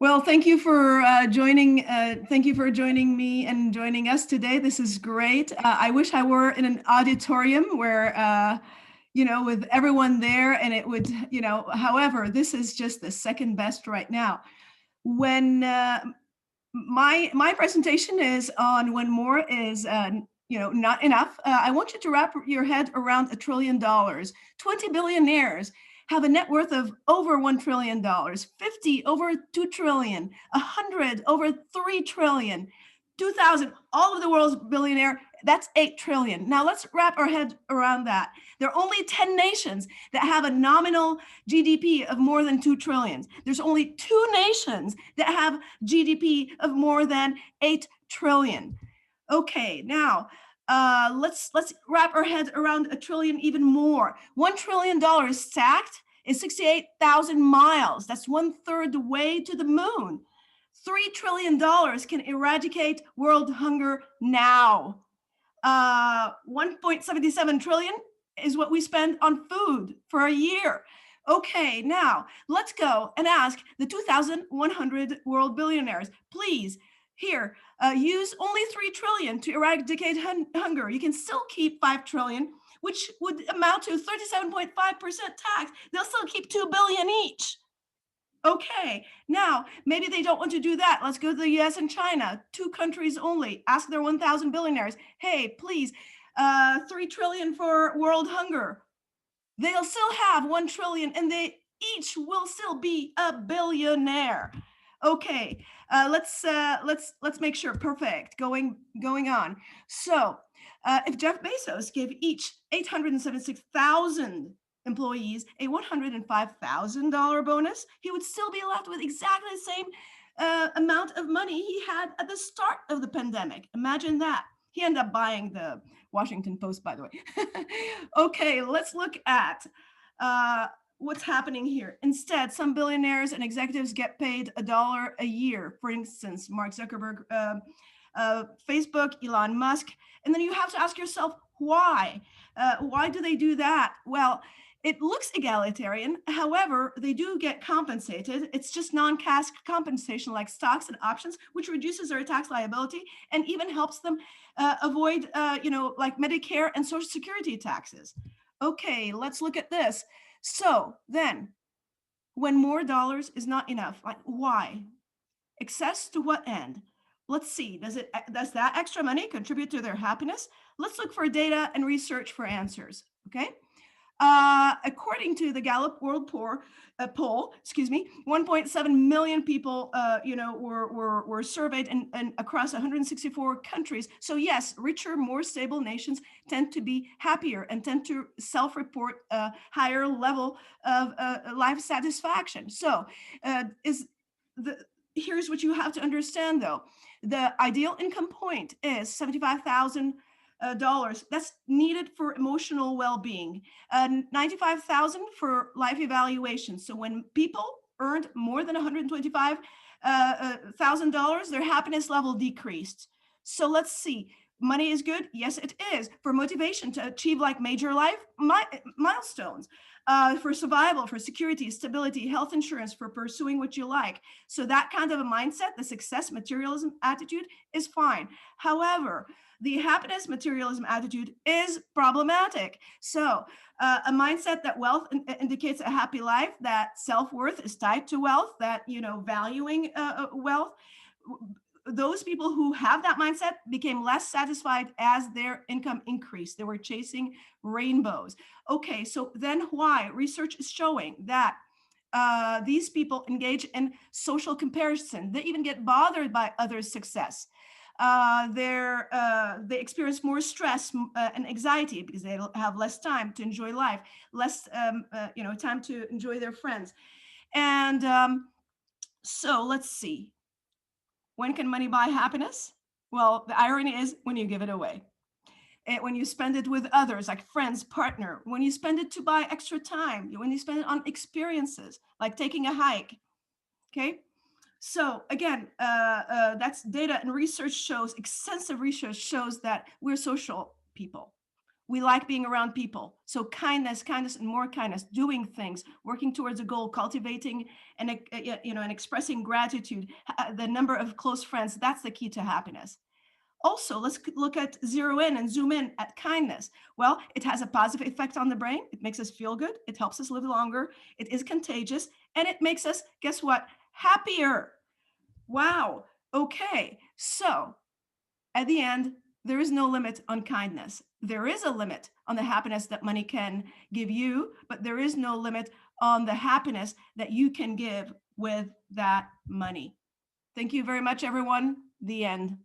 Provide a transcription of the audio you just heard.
Well, thank you for joining. Thank you for joining me and joining us today. This is great. I wish I were in an auditorium where, with everyone there, and it would, However, this is just the second best right now. When my presentation is on when more is, not enough. I want you to wrap your head around $1 trillion. 20 billionaires have a net worth of over $1 trillion, 50 over 2 trillion, 100 over 3 trillion, 2,000, all of the world's billionaire, that's 8 trillion. Now let's wrap our head around that. There are only 10 nations that have a nominal GDP of more than 2 trillion. There's only 2 nations that have GDP of more than 8 trillion. Okay, now let's wrap our head around a trillion even more. $1 trillion stacked is 68,000 miles. That's 1/3 the way to the moon. $3 trillion can eradicate world hunger now. 1.77 trillion is what we spend on food for a year. Okay, now let's go and ask the 2,100 world billionaires. Please, here, use only 3 trillion to eradicate hunger. You can still keep 5 trillion, which would amount to 37.5% tax. They'll still keep 2 billion each. Okay, now maybe they don't want to do that. Let's go to the US and China, 2 countries only. Ask their 1,000 billionaires, hey, please, 3 trillion for world hunger. They'll still have 1 trillion and they each will still be a billionaire. Okay, let's make sure. Perfect. Going on. So, if Jeff Bezos gave each 876,000 employees a $105,000 bonus, he would still be left with exactly the same amount of money he had at the start of the pandemic. Imagine that. He ended up buying the Washington Post, by the way. Okay, let's look at what's happening here. Instead, some billionaires and executives get paid $1 a year. For instance, Mark Zuckerberg, Facebook, Elon Musk. And then you have to ask yourself, why? Why do they do that? Well, it looks egalitarian. However, they do get compensated. It's just non-cash compensation like stocks and options, which reduces their tax liability and even helps them avoid, like Medicare and Social Security taxes. Okay, let's look at this. So then, when more dollars is not enough, like why? Excess to what end? Let's see, does that extra money contribute to their happiness? Let's look for data and research for answers, okay? According to the Gallup World Poll, 1.7 million people, were surveyed and across 164 countries. So yes, richer, more stable nations tend to be happier and tend to self-report a higher level of life satisfaction. So, here's what you have to understand, though. The ideal income point is $75,000. That's needed for emotional well-being. 95,000 for life evaluation. So when people earned more than $125,000, their happiness level decreased. So let's see. Money is good. Yes, it is for motivation to achieve like major life milestones, for survival, for security, stability, health insurance, for pursuing what you like. So that kind of a mindset, the success materialism attitude, is fine. However, the happiness materialism attitude is problematic. So a mindset that wealth indicates a happy life, that self-worth is tied to wealth, that, valuing wealth, those people who have that mindset became less satisfied as their income increased. They were chasing rainbows. Okay, so then why? Research is showing that these people engage in social comparison. They even get bothered by others' success. They experience more stress and anxiety because they have less time to enjoy life, less time to enjoy their friends. And so let's see. When can money buy happiness? Well, the irony is when you give it away. When you spend it with others, like friends, partner, when you spend it to buy extra time, when you spend it on experiences, like taking a hike, okay? So again, that's data and research shows, extensive research shows that we're social people. We like being around people. So kindness, kindness, and more kindness, doing things, working towards a goal, cultivating and and expressing gratitude, the number of close friends, that's the key to happiness. Also, let's look at zero in and zoom in at kindness. Well, it has a positive effect on the brain. It makes us feel good. It helps us live longer. It is contagious and it makes us, guess what? Happier. Wow. Okay. So at the end, there is no limit on kindness. There is a limit on the happiness that money can give you, but there is no limit on the happiness that you can give with that money. Thank you very much, everyone. The end.